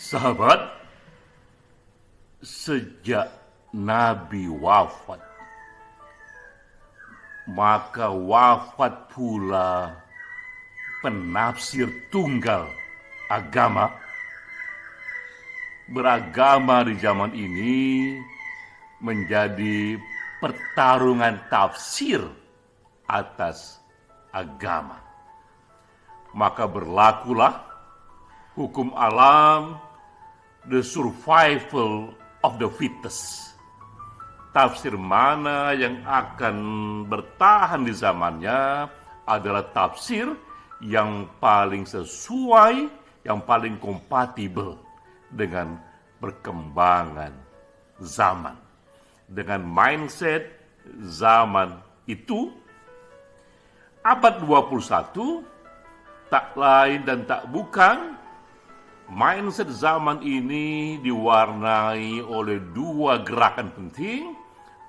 Sahabat, sejak Nabi wafat, maka wafat pula penafsir tunggal agama. Beragama di zaman ini menjadi pertarungan tafsir atas agama. Maka berlakulah hukum alam, the survival of the fittest. Tafsir mana yang akan bertahan di zamannya adalah tafsir yang paling sesuai, yang paling kompatibel dengan perkembangan zaman. Dengan mindset zaman itu, abad 21 tak lain dan tak bukan, mindset zaman ini diwarnai oleh dua gerakan penting.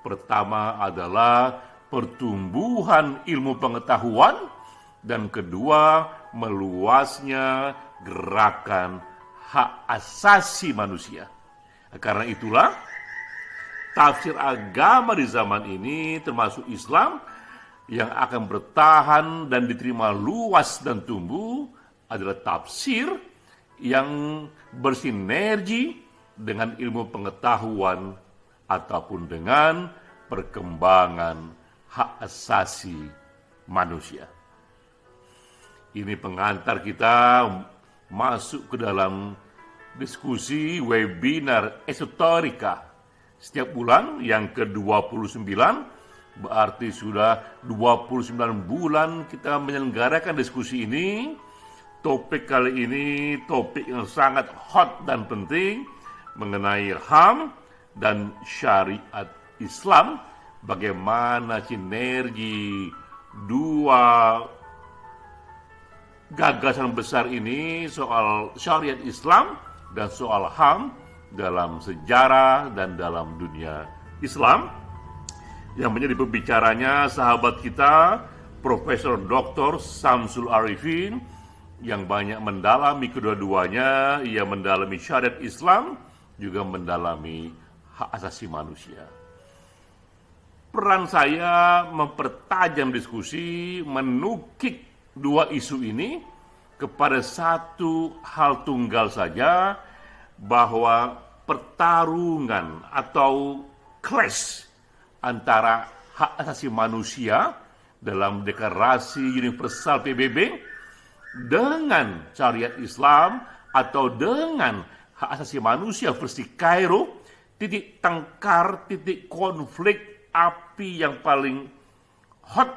Pertama adalah pertumbuhan ilmu pengetahuan, dan kedua meluasnya gerakan hak asasi manusia. Karena itulah tafsir agama di zaman ini termasuk Islam yang akan bertahan dan diterima luas dan tumbuh adalah tafsir yang bersinergi dengan ilmu pengetahuan ataupun dengan perkembangan hak asasi manusia. Ini pengantar kita masuk ke dalam diskusi webinar esoterika setiap bulan yang ke-29, berarti sudah 29 bulan kita menyelenggarakan diskusi ini. Topik kali ini topik yang sangat hot dan penting mengenai HAM dan syariat Islam. Bagaimana sinergi dua gagasan besar ini, soal syariat Islam dan soal HAM dalam sejarah dan dalam dunia Islam. Yang menjadi pembicaranya sahabat kita Profesor Dr. Samsul Arifin, yang banyak mendalami kedua-duanya. Ia mendalami syariat Islam, juga mendalami hak asasi manusia. Peran saya mempertajam diskusi, menukik dua isu ini kepada satu hal tunggal saja, bahwa pertarungan atau clash antara hak asasi manusia dalam Deklarasi Universal PBB dengan syariat Islam atau dengan hak asasi manusia versi Kairo, titik tengkar, titik konflik api yang paling hot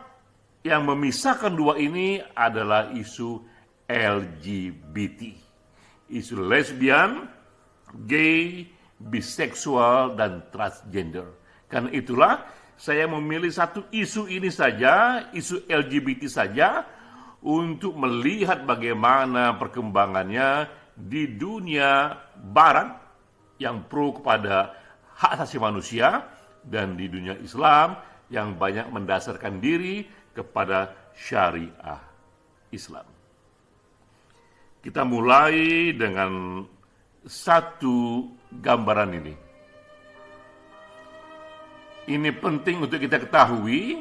yang memisahkan dua ini adalah isu LGBT, isu lesbian, gay, biseksual, dan transgender. Karena itulah saya memilih satu isu ini saja, isu LGBT saja, untuk melihat bagaimana perkembangannya di dunia barat yang pro kepada hak asasi manusia, dan di dunia Islam yang banyak mendasarkan diri kepada syariah Islam. Kita mulai dengan satu gambaran ini. Ini penting untuk kita ketahui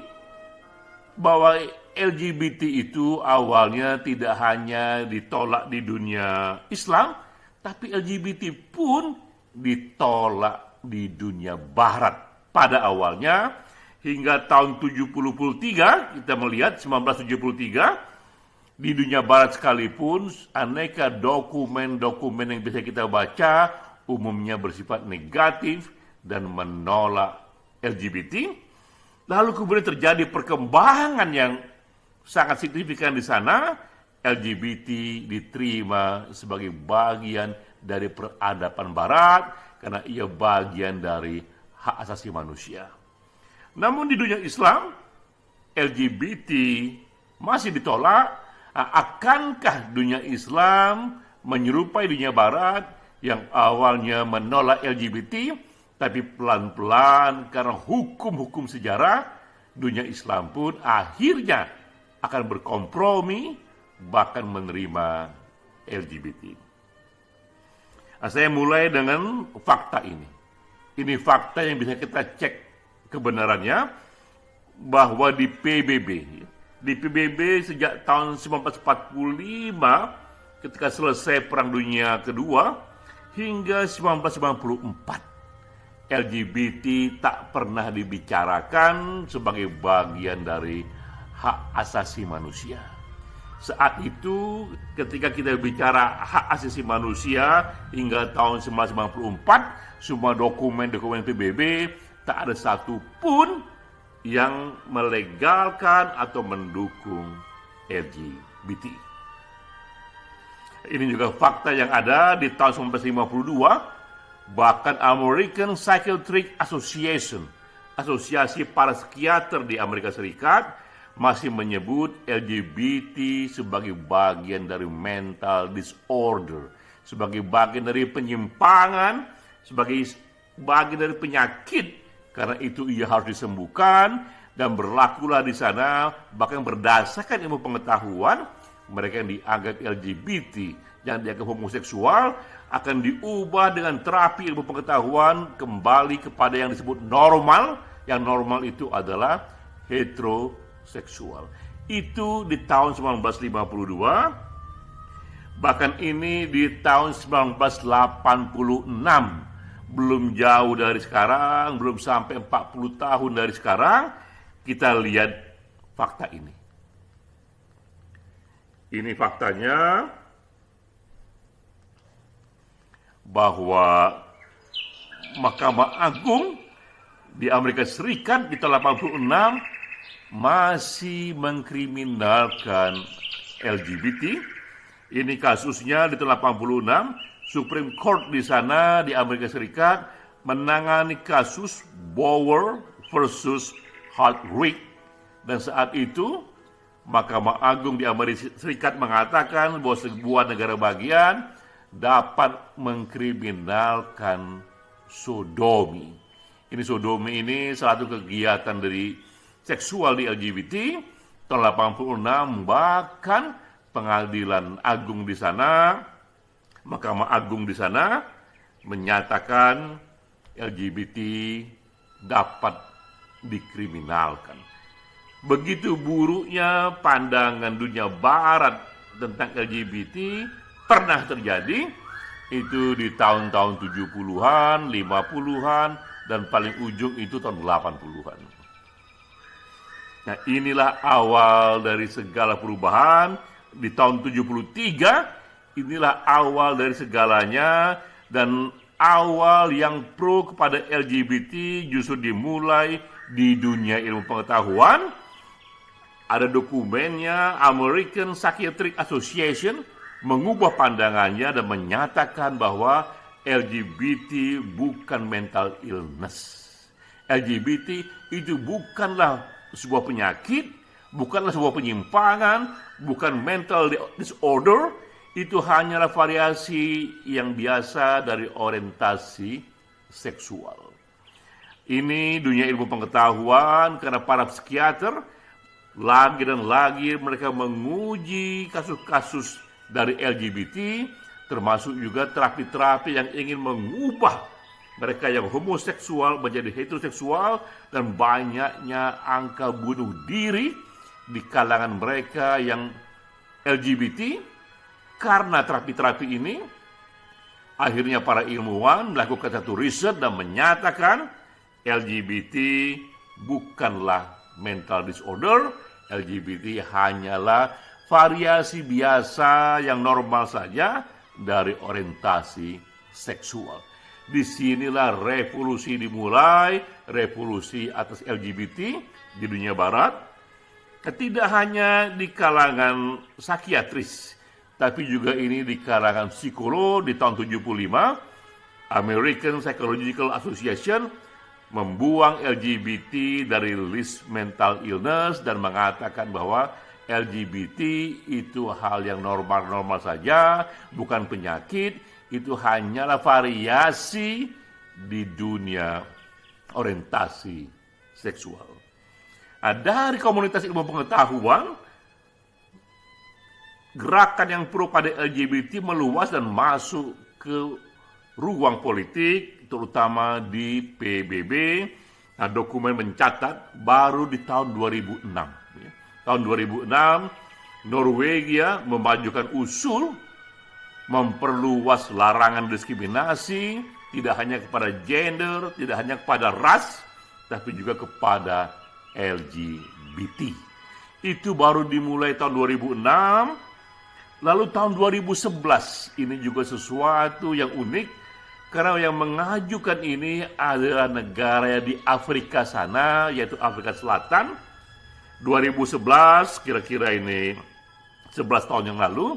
bahwa LGBT itu awalnya tidak hanya ditolak di dunia Islam, tapi LGBT pun ditolak di dunia Barat pada awalnya. Hingga tahun 1973, kita melihat 1973, di dunia Barat sekalipun aneka dokumen-dokumen yang bisa kita baca umumnya bersifat negatif dan menolak LGBT. Lalu kemudian terjadi perkembangan yang sangat signifikan di sana. LGBT diterima sebagai bagian dari peradaban Barat karena ia bagian dari hak asasi manusia. Namun di dunia Islam, LGBT masih ditolak. Akankah dunia Islam menyerupai dunia Barat yang awalnya menolak LGBT, tapi pelan-pelan karena hukum-hukum sejarah, dunia Islam pun akhirnya akan berkompromi, bahkan menerima LGBT. Nah, saya mulai dengan fakta ini. Ini fakta yang bisa kita cek kebenarannya, bahwa di PBB sejak tahun 1945 ketika selesai Perang Dunia Kedua hingga 1994, LGBT tak pernah dibicarakan sebagai bagian dari hak asasi manusia. Saat itu ketika kita bicara hak asasi manusia hingga tahun 1994, semua dokumen-dokumen PBB tak ada satu pun yang melegalkan atau mendukung LGBT. Ini juga fakta yang ada di tahun 1952, bahkan American Psychiatric Association, asosiasi para psikiater di Amerika Serikat, masih menyebut LGBT sebagai bagian dari mental disorder, sebagai bagian dari penyimpangan, sebagai bagian dari penyakit. Karena itu ia harus disembuhkan, dan berlakulah di sana bahkan berdasarkan ilmu pengetahuan, mereka yang dianggap LGBT, yang dianggap homoseksual akan diubah dengan terapi ilmu pengetahuan kembali kepada yang disebut normal. Yang normal itu adalah heteroseksual. Itu di tahun 1952. Bahkan ini di tahun 1986. Belum jauh dari sekarang, belum sampai 40 tahun dari sekarang, kita lihat fakta ini. Ini faktanya bahwa Mahkamah Agung di Amerika Serikat di tahun 86 masih mengkriminalkan LGBT. Ini kasusnya di tahun 86. Supreme Court di sana di Amerika Serikat menangani kasus Bower versus Hardwick, dan saat itu Mahkamah Agung di Amerika Serikat mengatakan bahwa sebuah negara bagian dapat mengkriminalkan sodomi. Sodomi ini salah satu kegiatan dari seksual di LGBT. Tahun 86 bahkan Pengadilan Agung di sana, Mahkamah Agung di sana menyatakan LGBT dapat dikriminalkan. Begitu buruknya pandangan dunia barat tentang LGBT pernah terjadi itu di tahun-tahun 70-an, 50-an, dan paling ujung itu tahun 80-an. Nah, inilah awal dari segala perubahan. Di tahun 73 inilah awal dari segalanya, dan awal yang pro kepada LGBT justru dimulai di dunia ilmu pengetahuan. Ada dokumennya, American Psychiatric Association mengubah pandangannya dan menyatakan bahwa LGBT bukan mental illness. LGBT itu bukanlah sebuah penyakit, bukanlah sebuah penyimpangan, bukan mental disorder. Itu hanyalah variasi yang biasa dari orientasi seksual. Ini dunia ilmu pengetahuan, karena para psikiater lagi dan lagi mereka menguji kasus-kasus dari LGBT, termasuk juga terapi-terapi yang ingin mengubah mereka yang homoseksual menjadi heteroseksual, dan banyaknya angka bunuh diri di kalangan mereka yang LGBT. Karena terapi-terapi ini, akhirnya para ilmuwan melakukan satu riset dan menyatakan LGBT bukanlah mental disorder. LGBT hanyalah variasi biasa yang normal saja dari orientasi seksual. Disinilah revolusi dimulai, revolusi atas LGBT di dunia barat. Tidak hanya di kalangan psikiatris, tapi juga ini di kalangan psikolog. Di tahun 75, American Psychological Association membuang LGBT dari list mental illness dan mengatakan bahwa LGBT itu hal yang normal-normal saja, bukan penyakit, itu hanyalah variasi di dunia orientasi seksual. Nah, dari komunitas ilmu pengetahuan, gerakan yang pro pada LGBT meluas dan masuk ke ruang politik, terutama di PBB. Nah, dokumen mencatat baru di tahun 2006. Tahun 2006, Norwegia memajukan usul memperluas larangan diskriminasi, tidak hanya kepada gender, tidak hanya kepada ras, tapi juga kepada LGBT. Itu baru dimulai tahun 2006. Lalu tahun 2011, ini juga sesuatu yang unik, karena yang mengajukan ini adalah negara di Afrika sana, yaitu Afrika Selatan. 2011, kira-kira ini 11 tahun yang lalu,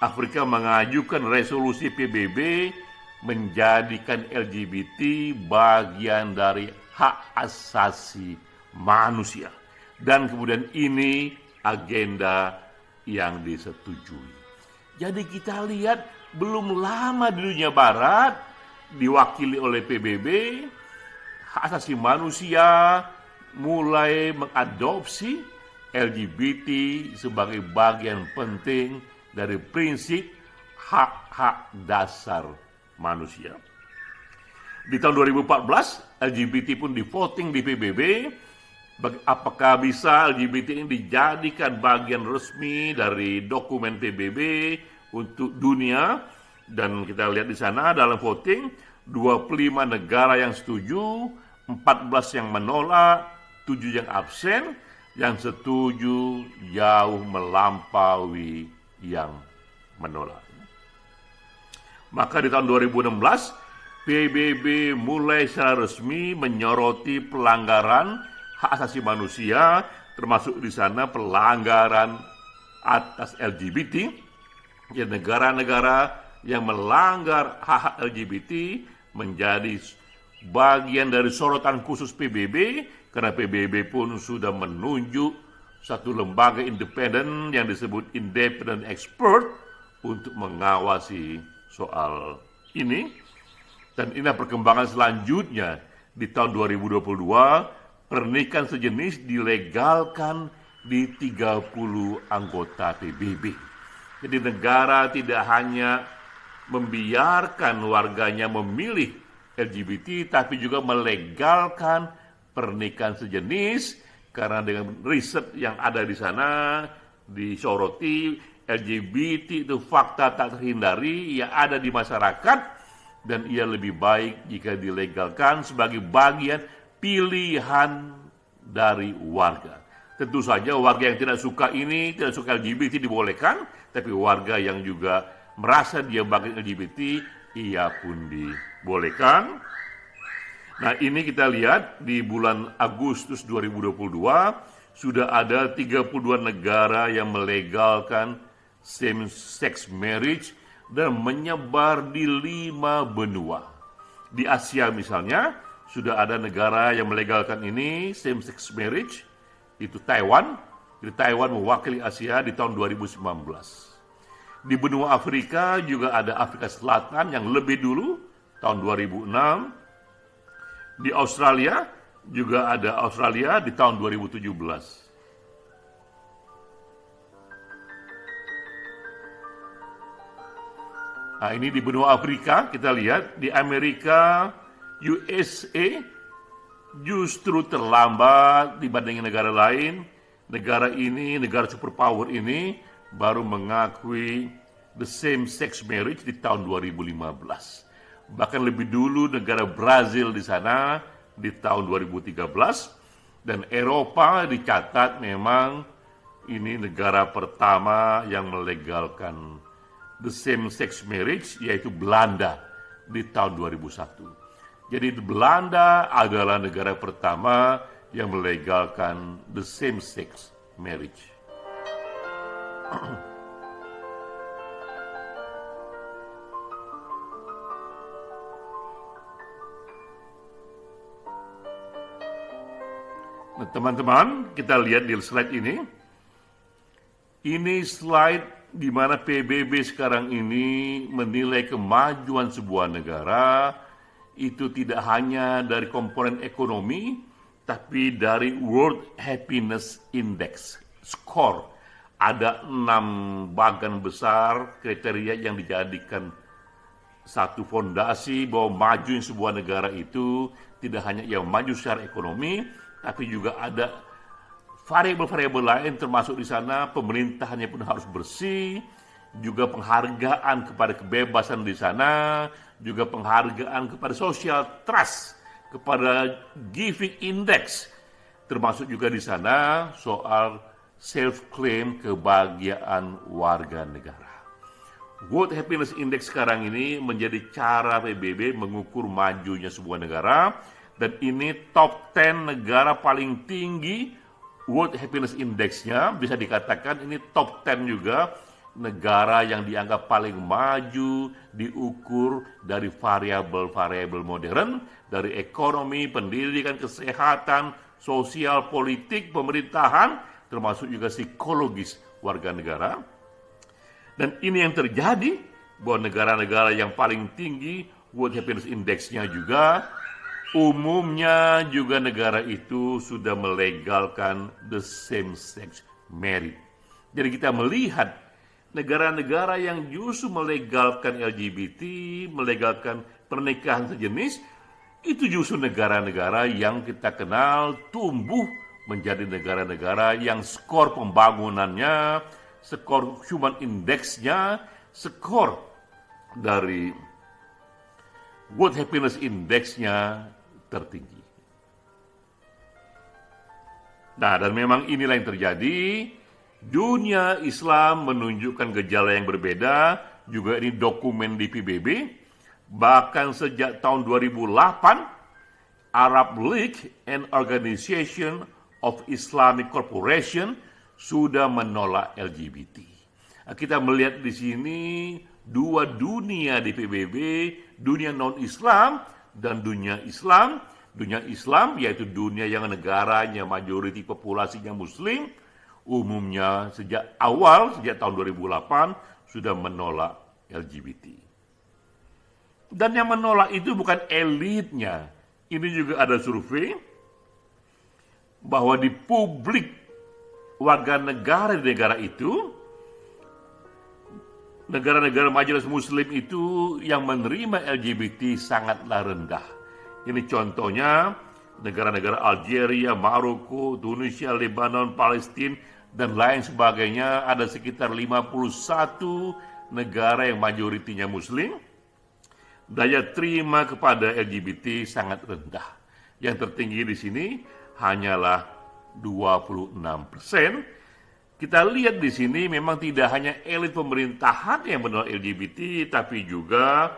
Afrika mengajukan resolusi PBB menjadikan LGBT bagian dari hak asasi manusia. Dan kemudian ini agenda yang disetujui. Jadi kita lihat belum lama di dunia barat diwakili oleh PBB, hak asasi manusia mulai mengadopsi LGBT sebagai bagian penting dari prinsip hak-hak dasar manusia. Di tahun 2014, LGBT pun di-voting di PBB. Apakah bisa LGBT ini dijadikan bagian resmi dari dokumen PBB untuk dunia? Dan kita lihat di sana dalam voting, 25 negara yang setuju, 14 yang menolak, 7 yang absen, yang setuju jauh melampaui yang menolak. Maka di tahun 2016, PBB mulai secara resmi menyoroti pelanggaran hak asasi manusia, termasuk di sana pelanggaran atas LGBT. Ya, negara-negara yang melanggar hak LGBT menjadi bagian dari sorotan khusus PBB, karena PBB pun sudah menunjuk satu lembaga independen yang disebut Independent Expert untuk mengawasi soal ini. Dan inilah perkembangan selanjutnya di tahun 2022. Pernikahan sejenis dilegalkan di 30 anggota PBB. Jadi negara tidak hanya membiarkan warganya memilih LGBT, tapi juga melegalkan pernikahan sejenis, karena dengan riset yang ada di sana disoroti LGBT itu fakta tak terhindari yang ada di masyarakat, dan ia lebih baik jika dilegalkan sebagai bagian pilihan dari warga. Tentu saja warga yang tidak suka ini, tidak suka LGBT dibolehkan, tapi warga yang juga merasa dia bagian LGBT, ia pun dibolehkan. Nah, ini kita lihat di bulan Agustus 2022, sudah ada 32 negara yang melegalkan same-sex marriage dan menyebar di 5 benua. Di Asia misalnya, sudah ada negara yang melegalkan ini, same-sex marriage, itu Taiwan. Jadi Taiwan mewakili Asia di tahun 2019. Di benua Afrika juga ada Afrika Selatan yang lebih dulu, tahun 2006. Di Australia juga ada Australia di tahun 2017. Nah, ini di benua Afrika, kita lihat di Amerika, USA justru terlambat dibandingin negara lain. Negara ini, negara superpower ini baru mengakui the same sex marriage di tahun 2015. Bahkan lebih dulu negara Brazil di sana di tahun 2013, dan Eropa dicatat memang ini negara pertama yang melegalkan the same sex marriage, yaitu Belanda di tahun 2001. Jadi Belanda adalah negara pertama yang melegalkan the same sex marriage. Nah, teman-teman, kita lihat di slide ini. Ini slide di mana PBB sekarang ini menilai kemajuan sebuah negara itu tidak hanya dari komponen ekonomi, tapi dari World Happiness Index, skor. Ada 6 bagan besar kriteria yang dijadikan satu fondasi bahwa majunya sebuah negara itu tidak hanya yang maju secara ekonomi, tapi juga ada variabel-variabel lain, termasuk di sana pemerintahannya pun harus bersih, juga penghargaan kepada kebebasan di sana, juga penghargaan kepada social trust, kepada giving index, termasuk juga di sana soal self-claim kebahagiaan warga negara. World Happiness Index sekarang ini menjadi cara PBB mengukur majunya sebuah negara, dan ini top 10 negara paling tinggi World Happiness Index-nya, bisa dikatakan ini top 10 juga negara yang dianggap paling maju diukur dari variabel-variabel modern, dari ekonomi, pendidikan, kesehatan, sosial, politik, pemerintahan, termasuk juga psikologis warga negara. Dan ini yang terjadi, bahwa negara-negara yang paling tinggi World Happiness Index-nya juga, umumnya juga negara itu sudah melegalkan the same-sex marriage. Jadi kita melihat negara-negara yang justru melegalkan LGBT, melegalkan pernikahan sejenis, itu justru negara-negara yang kita kenal tumbuh menjadi negara-negara yang skor pembangunannya, skor human index-nya, skor dari World Happiness Index-nya tertinggi. Nah, dan memang inilah yang terjadi. Dunia Islam menunjukkan gejala yang berbeda, juga ini dokumen di PBB. Bahkan sejak tahun 2008, Arab League and Organization of Islamic Corporation sudah menolak LGBT. Kita melihat di sini dua dunia di PBB, dunia non-Islam dan dunia Islam. Dunia Islam yaitu dunia yang negaranya mayoriti populasinya Muslim, umumnya sejak tahun 2008 sudah menolak LGBT. Dan yang menolak itu bukan elitnya. Ini juga ada survei bahwa di publik warga negara di negara itu, negara-negara majelis muslim itu yang menerima LGBT sangatlah rendah. Ini contohnya negara-negara Algeria, Maroko, Tunisia, Lebanon, Palestina, dan lain sebagainya. Ada sekitar 51 negara yang mayoritinya muslim. Daya terima kepada LGBT sangat rendah. Yang tertinggi di sini hanyalah 26%. Kita lihat di sini memang tidak hanya elit pemerintahan yang menolak LGBT, tapi juga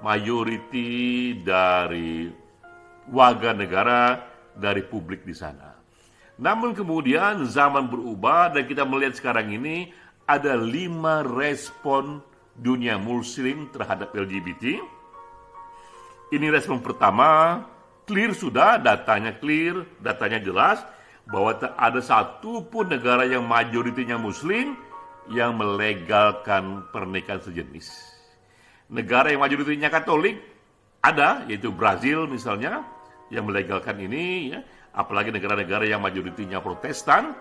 mayoriti dari warga negara dari publik di sana. Namun kemudian zaman berubah dan kita melihat sekarang ini ada 5 respon dunia muslim terhadap LGBT. Ini respon pertama, clear sudah, datanya jelas, bahwa tak ada satu pun negara yang mayoritinya muslim yang melegalkan pernikahan sejenis. Negara yang mayoritinya Katolik ada, yaitu Brazil misalnya, yang melegalkan ini, ya. Apalagi negara-negara yang mayoritinya Protestan,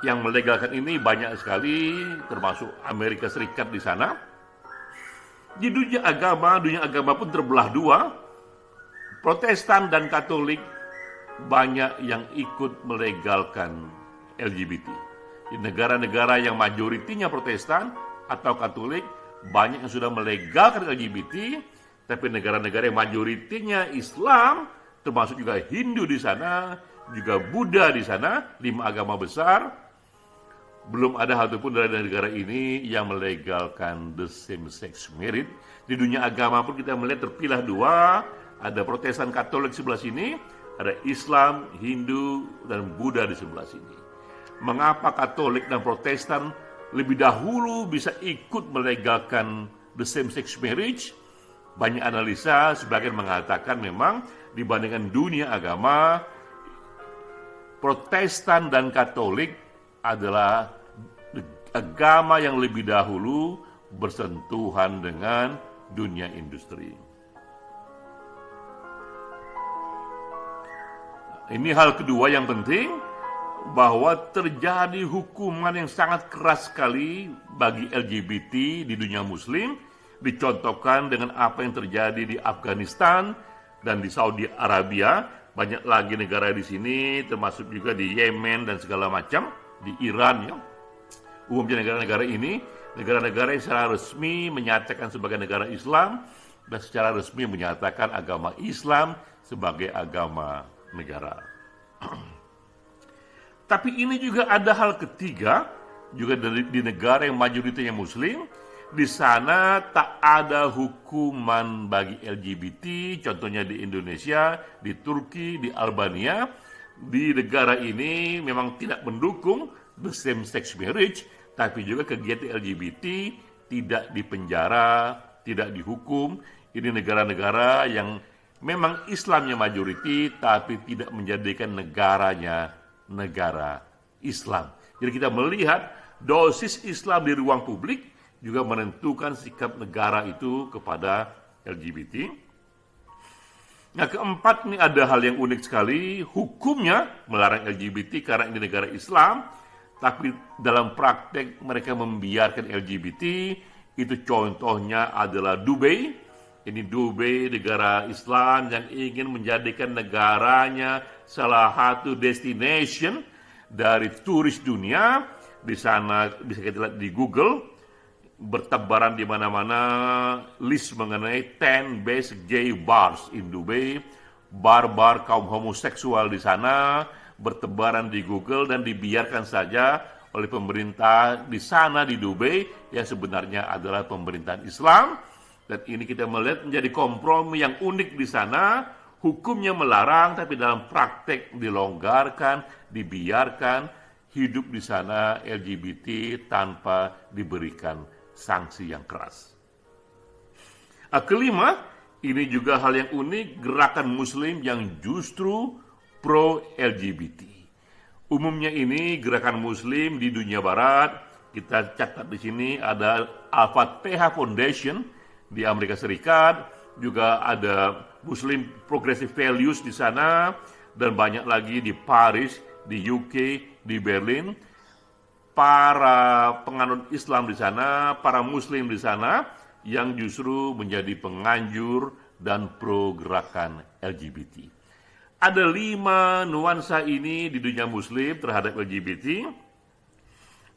yang melegalkan ini banyak sekali, termasuk Amerika Serikat di sana. Di dunia agama pun terbelah dua, Protestan dan Katolik banyak yang ikut melegalkan LGBT. Di negara-negara yang mayoritinya Protestan atau Katolik, banyak yang sudah melegalkan LGBT, tapi negara-negara yang mayoritinya Islam, termasuk juga Hindu di sana, juga Buddha di sana, 5 agama besar, belum ada satupun dari negara ini yang melegalkan the same-sex marriage. Di dunia agama pun kita melihat terpilah dua, ada Protestan Katolik sebelah sini, ada Islam, Hindu, dan Buddha di sebelah sini. Mengapa Katolik dan Protestan lebih dahulu bisa ikut melegalkan the same-sex marriage? Banyak analisa, sebagian mengatakan memang dibandingkan dunia agama, Protestan dan Katolik adalah agama yang lebih dahulu bersentuhan dengan dunia industri. Ini hal kedua yang penting, bahwa terjadi hukuman yang sangat keras sekali bagi LGBT di dunia muslim, dicontohkan dengan apa yang terjadi di Afghanistan dan di Saudi Arabia. Banyak lagi negara di sini, termasuk juga di Yemen dan segala macam, di Iran ya. Umumnya negara-negara ini, negara-negara yang secara resmi menyatakan sebagai negara Islam dan secara resmi menyatakan agama Islam sebagai agama negara. Tapi ini juga ada hal ketiga, juga di negara yang mayoritasnya Muslim. Di sana tak ada hukuman bagi LGBT, contohnya di Indonesia, di Turki, di Albania. Di negara ini memang tidak mendukung the same sex marriage, tapi juga kegiatan LGBT tidak dipenjara, tidak dihukum. Ini negara-negara yang memang Islamnya majoriti, tapi tidak menjadikan negaranya negara Islam. Jadi kita melihat dosis Islam di ruang publik juga menentukan sikap negara itu kepada LGBT. Nah, keempat, ini ada hal yang unik sekali, hukumnya melarang LGBT karena ini negara Islam, tapi dalam praktek mereka membiarkan LGBT. Itu contohnya adalah Dubai. Ini Dubai, negara Islam yang ingin menjadikan negaranya salah satu destination dari turis dunia. Di sana bisa kita lihat di Google, bertebaran di mana-mana list mengenai 10 best gay bars in Dubai. Bar-bar kaum homoseksual di sana bertebaran di Google dan dibiarkan saja oleh pemerintah di sana di Dubai yang sebenarnya adalah pemerintahan Islam. Dan ini kita melihat menjadi kompromi yang unik di sana. Hukumnya melarang, tapi dalam praktek dilonggarkan, dibiarkan hidup di sana LGBT tanpa diberikan sanksi yang keras. Kelima, ini juga hal yang unik, gerakan Muslim yang justru pro-LGBT. Umumnya ini gerakan Muslim di dunia Barat, kita catat di sini ada Al-Fatihah Foundation di Amerika Serikat, juga ada Muslim Progressive Values di sana, dan banyak lagi di Paris, di UK, di Berlin. Para penganut Islam di sana, para Muslim di sana, yang justru menjadi penganjur dan pro gerakan LGBT. Ada 5 nuansa ini di dunia Muslim terhadap LGBT,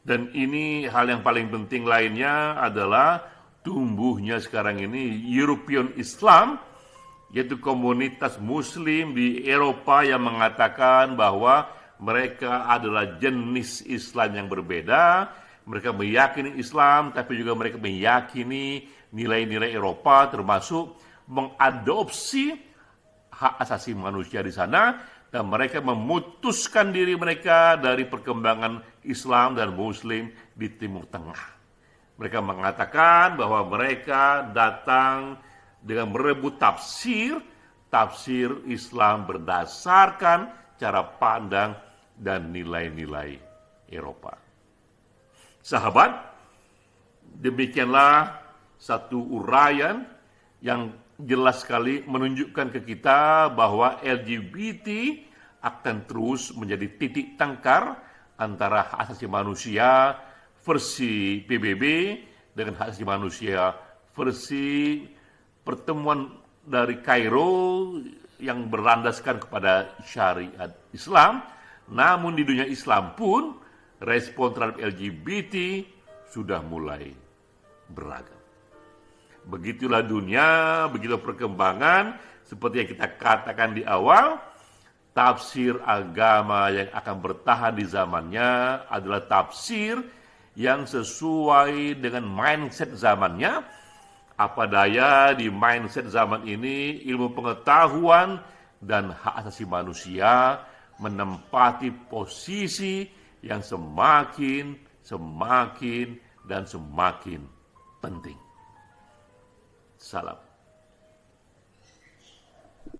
dan ini hal yang paling penting lainnya adalah tumbuhnya sekarang ini European Islam, yaitu komunitas Muslim di Eropa yang mengatakan bahwa mereka adalah jenis Islam yang berbeda. Mereka meyakini Islam, tapi juga mereka meyakini nilai-nilai Eropa, termasuk mengadopsi hak asasi manusia di sana, dan mereka memutuskan diri mereka dari perkembangan Islam dan Muslim di Timur Tengah. Mereka mengatakan bahwa mereka datang dengan merebut tafsir Islam berdasarkan cara pandang dan nilai-nilai Eropa. Sahabat, demikianlah satu uraian yang jelas sekali menunjukkan ke kita bahwa LGBT akan terus menjadi titik tengkar antara hak asasi manusia versi PBB dengan hak asasi manusia versi pertemuan dari Kairo yang berlandaskan kepada syariat Islam. Namun di dunia Islam pun respon terhadap LGBT sudah mulai beragam. Begitulah dunia, begitulah perkembangan. Seperti yang kita katakan di awal, tafsir agama yang akan bertahan di zamannya adalah tafsir yang sesuai dengan mindset zamannya. Apa daya di mindset zaman ini, ilmu pengetahuan dan hak asasi manusia menempati posisi yang semakin dan semakin penting. Salam.